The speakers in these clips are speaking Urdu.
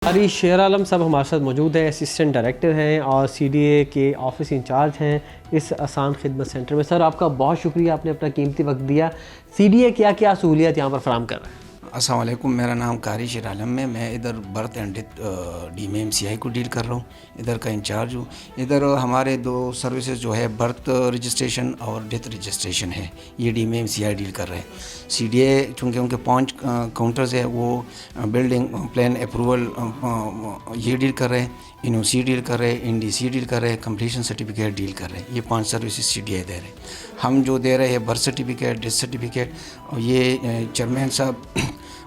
ہماری شیر عالم صاحب ہمارے ساتھ موجود ہیں، اسسٹنٹ ڈائریکٹر ہیں اور سی ڈی اے کے آفس انچارج ہیں اس آسان خدمت سینٹر میں۔ سر آپ کا بہت شکریہ، آپ نے اپنا قیمتی وقت دیا۔ سی ڈی اے کیا کیا سہولیات یہاں پر فراہم کر رہا ہے؟ السلام علیکم، میرا نام قاری شیر عالم ہے۔ میں ادھر birth and death D M M C I کو ڈیل کر رہا ہوں، ادھر کا انچارج ہوں۔ ادھر ہمارے دو سروسز جو ہے برتھ رجسٹریشن اور ڈیتھ رجسٹریشن ہے، یہ D M M C I deal کر رہے ہیں۔ سی ڈی اے چونکہ ان کے 5 کاؤنٹرز ہے، وہ بلڈنگ پلان اپروول یہ ڈیل کر رہے ہیں، این او سی ڈیل کر رہے ہیں، این ڈی سی ڈیل کر رہے ہیں، کمپلیشن سرٹیفکیٹ ڈیل کر رہے ہیں۔ یہ 5 سروسز سی ڈی اے دے رہے ہیں۔ ہم جو دے رہے ہیں برتھ سرٹیفکیٹ، ڈیتھ سرٹیفکیٹ، اور یہ چیئرمین صاحب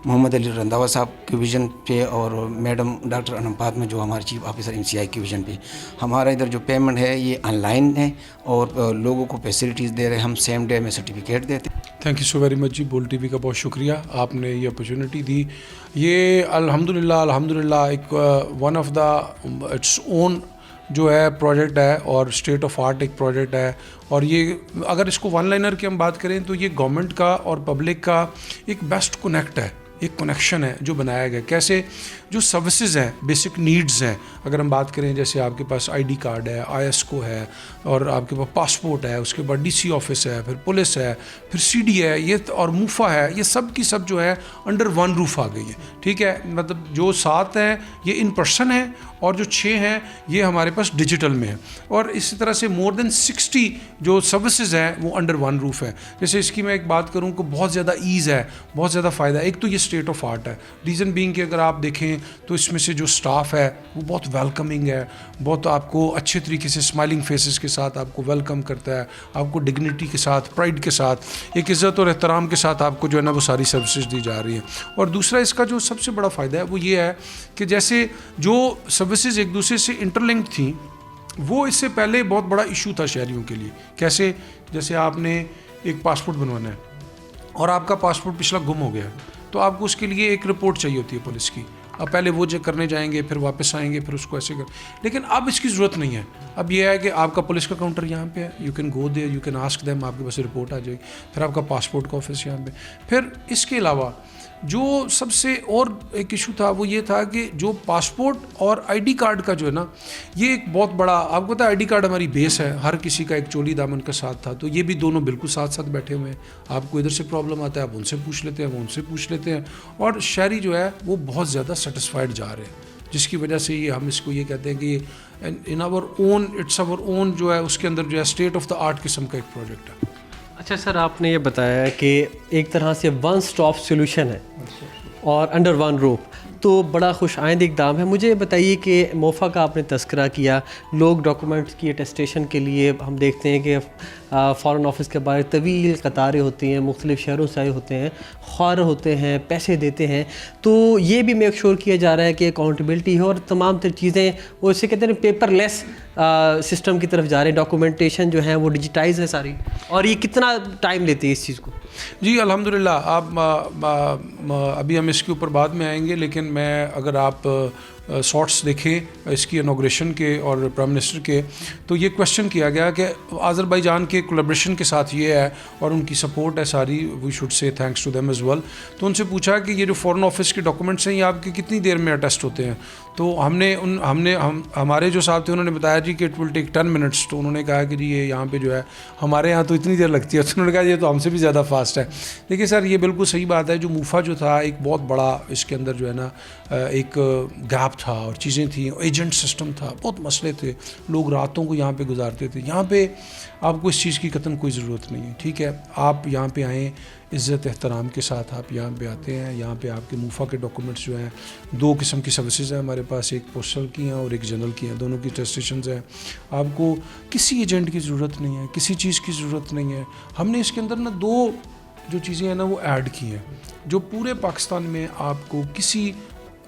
محمد علی رنداوا صاحب کی ویژن پہ اور میڈم ڈاکٹر انم فاطمہ جو ہمارے چیف آفیسر ایم سی آئی کی ویژن پہ ہمارا ادھر جو پیمنٹ ہے یہ آن لائن ہے اور لوگوں کو فیسلٹیز دے رہے ہیں۔ ہم سیم ڈے میں سرٹیفکیٹ دیتے ہیں۔ Thank you so very much جی، بول ٹی وی کا بہت شکریہ، آپ نے یہ اپرچونیٹی دی۔ یہ الحمدللہ ایک one of the its own جو ہے پروجیکٹ ہے اور اسٹیٹ آف آرٹ ایک پروجیکٹ ہے، اور یہ اگر اس کو ون لائنر کی ہم بات کریں تو یہ گورنمنٹ کا اور پبلک کا ایک بیسٹ کنیکٹ ہے، ایک کنیکشن ہے جو بنایا گیا۔ کیسے؟ جو سروسز ہیں، بیسک نیڈز ہیں، اگر ہم بات کریں جیسے آپ کے پاس آئی ڈی کارڈ ہے، آئی ایس کو ہے، اور آپ کے پاس پاسپورٹ ہے، اس کے بعد ڈی سی آفس ہے، پھر پولیس ہے، پھر سی ڈی ہے، یہ اور موفا ہے، یہ سب کی سب جو ہے انڈر ون روف آ گئی ہے۔ ٹھیک ہے، مطلب جو 7 ہیں یہ ان پرسن ہیں اور جو 6 ہیں یہ ہمارے پاس ڈیجیٹل میں ہیں، اور اسی طرح سے مور دین 60 جو سروسز ہیں وہ انڈر ون روف ہے۔ جیسے اس کی میں ایک بات کروں کہ بہت زیادہ ایز ہے، بہت زیادہ فائدہ ہے۔ ایک تو یہ اسٹیٹ آف آرٹ ہے، ریزن بینگ کہ اگر آپ دیکھیں تو اس میں سے جو اسٹاف ہے وہ بہت ویلکمنگ ہے، بہت آپ کو اچھے طریقے سے اسمائلنگ فیسز کے ساتھ آپ کو ویلکم کرتا ہے، آپ کو ڈگنیٹی کے ساتھ، پرائڈ کے ساتھ، ایک عزت اور احترام کے ساتھ آپ کو جو ہے نا وہ ساری سروسز دی جا رہی ہیں۔ اور دوسرا اس کا جو سب سے بڑا فائدہ ہے وہ یہ ہے کہ جیسے جو سروسز ایک دوسرے سے انٹر لنکڈ تھیں، وہ اس سے پہلے بہت بڑا ایشو تھا شہریوں کے لیے۔ کیسے؟ جیسے آپ نے ایک پاسپورٹ بنوانا ہے اور آپ کا پاسپورٹ پچھلا گم ہو گیا، تو آپ کو اس کے لیے ایک رپورٹ چاہیے ہوتی ہے پولیس کی۔ اب پہلے وہ کرنے جائیں گے، پھر واپس آئیں گے، پھر اس کو ایسے لیکن اب اس کی ضرورت نہیں ہے۔ اب یہ ہے کہ آپ کا پولیس کا کاؤنٹر یہاں پہ ہے، you can go there, you can ask them, آپ کے پاس رپورٹ آ جائے گی۔ پھر آپ کا پاسپورٹ کا آفس یہاں پہ۔ پھر اس کے علاوہ جو سب سے اور ایک ایشو تھا وہ یہ تھا کہ جو پاسپورٹ اور آئی ڈی کارڈ کا جو ہے نا، یہ ایک بہت بڑا، آپ کو پتہ ہے آئی ڈی کارڈ ہماری بیس ہے، ہر کسی کا ایک چولی دامن کا ساتھ تھا، تو یہ بھی دونوں بالکل ساتھ ساتھ بیٹھے ہوئے ہیں۔ آپ کو ادھر سے پرابلم آتا ہے، آپ ان سے پوچھ لیتے ہیں، وہ ان سے پوچھ لیتے ہیں، اور شہری جو ہے وہ بہت زیادہ سیٹسفائڈ جا رہے ہیں، جس کی وجہ سے یہ ہم اس کو یہ کہتے ہیں کہ یہ ان آور اون، اٹس آور اون جو ہے اس کے اندر جو ہے اسٹیٹ آف دا آرٹ قسم کا ایک پروجیکٹ ہے۔ اچھا سر، آپ نے یہ بتایا کہ ایک طرح سے ون سٹاپ سولوشن ہے اور انڈر ون روف، تو بڑا خوش آئند اقدام ہے۔ مجھے بتائیے کہ موفا کا آپ نے تذکرہ کیا، لوگ ڈاکومنٹس کی اٹیسٹیشن کے لیے ہم دیکھتے ہیں کہ فارن آفس کے باہر طویل قطاریں ہوتی ہیں، مختلف شہروں سے آئے ہوتے ہیں، خوار ہوتے ہیں، پیسے دیتے ہیں، تو یہ بھی میک شور کیا جا رہا ہے کہ اکاؤنٹیبلٹی ہو اور تمام تر چیزیں وہ اسے کہتے ہیں پیپر لیس سسٹم کی طرف جا رہے ہیں، ڈاکومنٹیشن جو ہے وہ ڈیجیٹائز ہے ساری، اور یہ کتنا ٹائم لیتی ہے اس چیز کو؟ جی الحمدللہ، آپ ابھی ہم اس کے اوپر بعد میں آئیں گے، لیکن میں اگر آپ شارٹس دیکھیں اس کی انوگریشن کے اور پرائم منسٹر کے، تو یہ کویشچن کیا گیا کہ آذربائیجان کے کولیبریشن کے ساتھ یہ ہے اور ان کی سپورٹ ہے ساری، we should say thanks to them as well. تو ان سے پوچھا کہ یہ جو فارن آفس کے ڈاکومنٹس ہیں یہ آپ کے کتنی دیر میں اٹیسٹ ہوتے ہیں؟ تو ہمارے جو صاحب تھے انہوں نے بتایا جی کہ اٹ ول ٹیک 10 منٹس۔ تو انہوں نے کہا کہ جی یہ یہاں پہ جو ہے ہمارے یہاں تو اتنی دیر لگتی ہے، تو انہوں نے کہا یہ تو ہم سے بھی زیادہ فاسٹ ہے۔ دیکھیے سر، یہ بالکل صحیح بات ہے، جو موفا جو تھا ایک بہت بڑا اس کے اندر جو ہے نا ایک گیپ تھا اور چیزیں تھیں، ایجنٹ سسٹم تھا، بہت مسئلے تھے، لوگ راتوں کو یہاں پہ گزارتے تھے۔ یہاں پہ آپ کو اس چیز کی قطعاً کوئی ضرورت نہیں ہے۔ ٹھیک ہے، آپ یہاں پہ آئیں عزت احترام کے ساتھ، آپ یہاں پہ آتے ہیں، یہاں پہ آپ کے موفا کے ڈاکومنٹس جو ہیں، 2 قسم کی سروسز ہیں ہمارے پاس، ایک پوسٹل کی ہیں اور ایک جنرل کی ہیں، دونوں کی ٹیسٹیشنز ہیں۔ آپ کو کسی ایجنٹ کی ضرورت نہیں ہے، کسی چیز کی ضرورت نہیں ہے۔ ہم نے اس کے اندر نا 2 جو چیزیں ہیں نا وہ ایڈ کی ہیں جو پورے پاکستان میں آپ کو کسی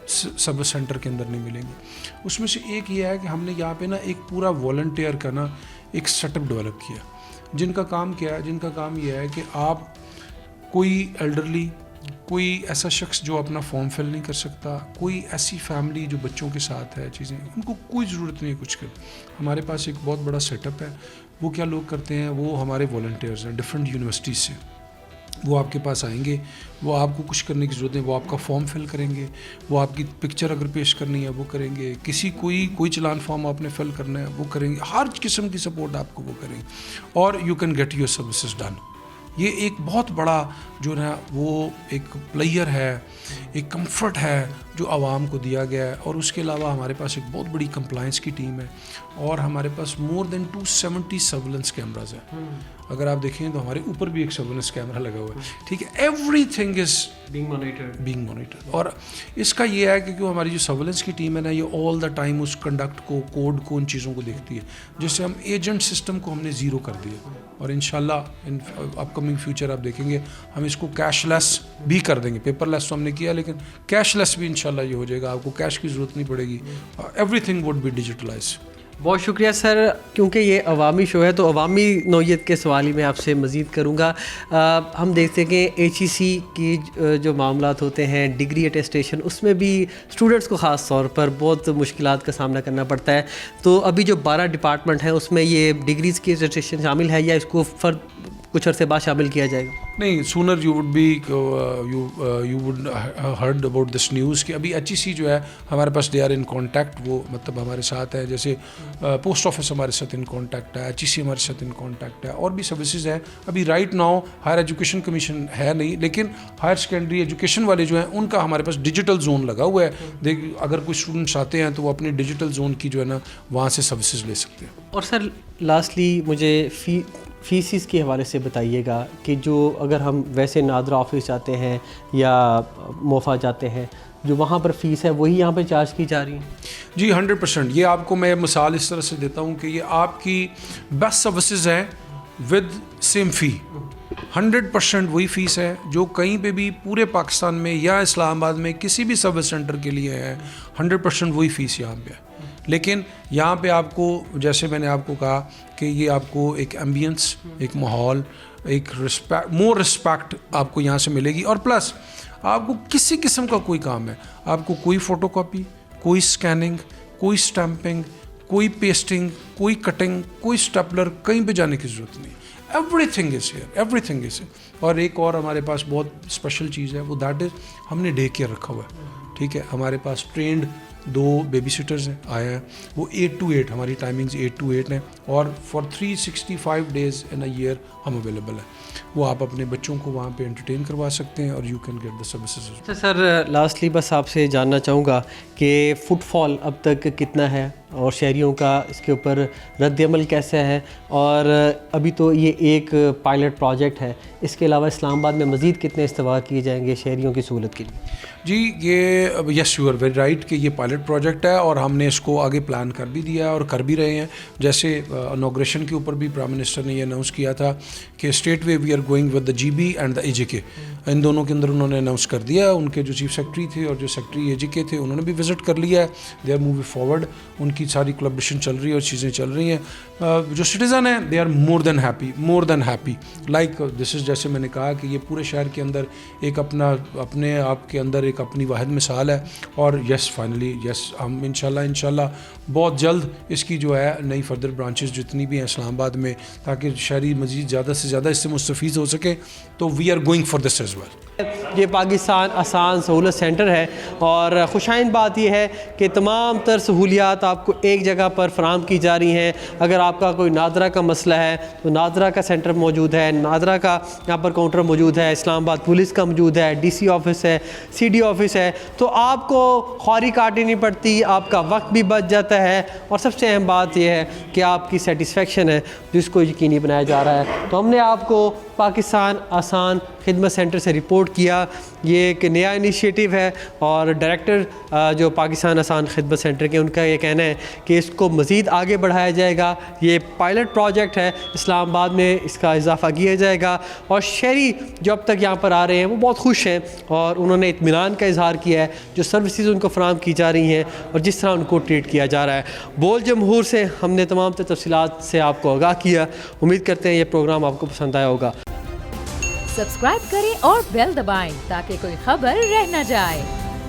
سروس سینٹر کے اندر نہیں ملیں گی۔ اس میں سے ایک یہ ہے کہ ہم نے یہاں پہ نا ایک پورا والنٹیئر کا نا ایک سیٹ اپ ڈیولپ کیا، جن کا کام کیا ہے، جن کا کام یہ ہے کہ آپ کوئی ایلڈرلی، کوئی ایسا شخص جو اپنا فارم فل نہیں کر سکتا، کوئی ایسی فیملی جو بچوں کے ساتھ ہے، چیزیں ان کو کوئی ضرورت نہیں ہے کچھ کر۔ ہمارے پاس ایک بہت بڑا سیٹ اپ ہے، وہ کیا لوگ کرتے ہیں، وہ ہمارے والنٹیئرز ہیں ڈفرینٹ یونیورسٹیز سے، وہ آپ کے پاس آئیں گے, وہ آپ کو کچھ کرنے کی ضرورت نہیں, وہ آپ کا فارم فل کریں گے, وہ آپ کی پکچر اگر پیش کرنی ہے وہ کریں گے, کوئی چلان فارم آپ نے فل کرنا ہے وہ کریں گے, ہر قسم کی سپورٹ آپ کو وہ کریں گے, اور you can get your services done. یہ ایک بہت بڑا جو ہے وہ ایک پلیئر ہے, ایک کمفرٹ ہے جو عوام کو دیا گیا ہے. اور اس کے علاوہ ہمارے پاس ایک بہت بڑی کمپلائنس کی ٹیم ہے, اور ہمارے پاس مور دین 270 سرولنس کیمراز ہیں. اگر آپ دیکھیں تو ہمارے اوپر بھی ایک سرولنس کیمرہ لگا ہوا ہے, ٹھیک ہے. Every thing is being monitored. اور اس کا یہ ہے کہ ہماری جو سرولنس کی ٹیم ہے نا, یہ آل دا ٹائم اس کنڈکٹ کو, کوڈ کو, ان چیزوں کو دیکھتی ہے, جس سے ہم ایجنٹ سسٹم کو ہم نے زیرو کر دیا. اور انشاءاللہ ان اپ کمنگ فیوچر آپ دیکھیں گے ہم اس کو کیش لیس بھی کر دیں گے. پیپر لیس تو ہم نے کیا, لیکن کیش لیس بھی انشاءاللہ یہ ہو جائے گا. آپ کو کیش کی ضرورت نہیں پڑے گی. Everything would be digitalize. بہت شکریہ سر. کیونکہ یہ عوامی شو ہے تو عوامی نوعیت کے سوال ہی میں آپ سے مزید کروں گا. ہم دیکھتے ہیں کہ HEC کی جو معاملات ہوتے ہیں, ڈگری اٹیسٹیشن, اس میں بھی اسٹوڈنٹس کو خاص طور پر بہت مشکلات کا سامنا کرنا پڑتا ہے. تو ابھی جو 12 ڈپارٹمنٹ ہیں اس میں یہ ڈگریز کی اٹیسٹیشن شامل ہے یا اس کو کچھ عرصے بعد شامل کیا جائے گا؟ نہیں, sooner you would heard about this news کہ ابھی HEC جو ہے ہمارے پاس دے آر ان کانٹیکٹ. وہ مطلب ہمارے ساتھ ہے, جیسے پوسٹ آفس ہمارے ساتھ ان کانٹیکٹ ہے, HEC ہمارے ساتھ ان کانٹیکٹ ہے, اور بھی سروسز ہیں. ابھی right now higher education commission ہے نہیں, لیکن ہائر سیکنڈری ایجوکیشن والے جو ہیں ان کا ہمارے پاس ڈیجیٹل زون لگا ہوا ہے. اگر کوئی اسٹوڈنٹس آتے ہیں تو وہ اپنے ڈیجیٹل زون کی جو ہے نا وہاں سے سروسز لے سکتے ہیں. اور سر لاسٹلی مجھے فیسز کے حوالے سے بتائیے گا کہ جو اگر ہم ویسے نادرا آفس جاتے ہیں یا موفا جاتے ہیں, جو وہاں پر فیس ہے وہی یہاں پہ چارج کی جا رہی ہے؟ جی 100%. یہ آپ کو میں مثال اس طرح سے دیتا ہوں کہ یہ آپ کی بیسٹ سروسز ہیں ود سیم فی. 100% وہی فیس ہے جو کہیں پہ بھی پورے پاکستان میں یا اسلام آباد میں کسی بھی سروس سینٹر کے لیے ہے. 100% وہی فیس یہاں پہ ہے. لیکن یہاں پہ آپ کو, جیسے میں نے آپ کو کہا کہ یہ آپ کو ایک ایمبینس, ایک ماحول, ایک مور رسپیکٹ آپ کو یہاں سے ملے گی. اور پلس آپ کو کسی قسم کا کوئی کام ہے, آپ کو کوئی فوٹو کاپی, کوئی اسکیننگ, کوئی اسٹیمپنگ, کوئی پیسٹنگ, کوئی کٹنگ, کوئی اسٹیپلر, کہیں پہ جانے کی ضرورت نہیں. Every thing is here, every thing is here. اور ایک اور ہمارے پاس بہت اسپیشل چیز ہے, وہ دیٹ از ہم نے ڈے کیئر رکھا ہوا ہے. ٹھیک ہے, ہمارے پاس ٹرینڈ 2 بیبی سیٹرز ہیں آئے ہیں. وہ 8 to 8 ہماری ٹائمنگز 8 to 8 ہیں, اور for 365 days in a year ہم اویلیبل ہیں. وہ آپ اپنے بچوں کو وہاں پہ انٹرٹین کروا سکتے ہیں, اور you can get the services. Sir lastly بس آپ سے جاننا چاہوں گا کہ فٹ فال اب تک کتنا ہے, اور شہریوں کا اس کے اوپر رد عمل کیسا ہے, اور ابھی تو یہ ایک پائلٹ پروجیکٹ ہے, اس کے علاوہ اسلام آباد میں مزید کتنے استوار کیے جائیں گے شہریوں کی سہولت کے لیے؟ جی یہ yes you are very right کہ یہ پائلٹ پروجیکٹ ہے, اور ہم نے اس کو آگے پلان کر بھی دیا ہے اور کر بھی رہے ہیں. جیسے انوگریشن کے اوپر بھی پرائم منسٹر نے یہ اناؤنس کیا تھا کہ straightaway we are going with the GB and the AJK. ان دونوں کے اندر انہوں نے اناؤنس کر دیا. ان کے جو چیف سیکرٹری تھے اور جو سیکرٹری AJK تھے انہوں نے بھی وزٹ کر لیا ہے. دے آر موونگ فارورڈ, ان کی ساری کولیبریشن چل رہی ہے اور چیزیں چل رہی ہیں. جو سٹیزن ہیں they are more than happy like this is. جیسے میں نے کہا کہ یہ پورے شہر کے اندر ایک اپنے آپ کے اندر ایک اپنی واحد مثال ہے. اور یس فائنلی یس ہم انشاءاللہ بہت جلد اس کی جو ہے نئی فردر برانچز جتنی بھی ہیں اسلام آباد میں, تاکہ شہری مزید زیادہ سے زیادہ اس سے مستفید ہو سکے, تو we are going for this as well. یہ پاکستان آسان سہولت سینٹر ہے, اور خوشائند بات یہ ہے کہ تمام تر سہولیات آپ کو ایک جگہ پر فراہم کی جا رہی ہیں. اگر آپ کا کوئی نادرا کا مسئلہ ہے تو نادرا کا سینٹر موجود ہے, نادرا کا یہاں پر کاؤنٹر موجود ہے, اسلام آباد پولیس کا موجود ہے, DC آفس ہے, CD آفس ہے, تو آپ کو خواری کاٹنی نہیں پڑتی, آپ کا وقت بھی بچ جاتا ہے, اور سب سے اہم بات یہ ہے کہ آپ کی سیٹسفیکشن ہے جس کو یقینی بنایا جا رہا ہے. تو ہم نے آپ کو پاکستان آسان خدمت سینٹر سے رپورٹ کیا. یہ ایک نیا انیشیٹو ہے, اور ڈائریکٹر جو پاکستان آسان خدمت سینٹر کے ان کا یہ کہنا ہے کہ اس کو مزید آگے بڑھایا جائے گا. یہ پائلٹ پروجیکٹ ہے, اسلام آباد میں اس کا اضافہ کیا جائے گا, اور شہری جو اب تک یہاں پر آ رہے ہیں وہ بہت خوش ہیں, اور انہوں نے اطمینان کا اظہار کیا ہے جو سروسز ان کو فراہم کی جا رہی ہیں اور جس طرح ان کو ٹریٹ کیا جا رہا ہے. بول جمہور سے ہم نے تمام تفصیلات سے آپ کو آگاہ کیا. امید کرتے ہیں یہ پروگرام آپ کو پسند آیا ہوگا. سبسکرائب کریں اور بیل دبائیں تاکہ کوئی خبر رہ نہ جائے.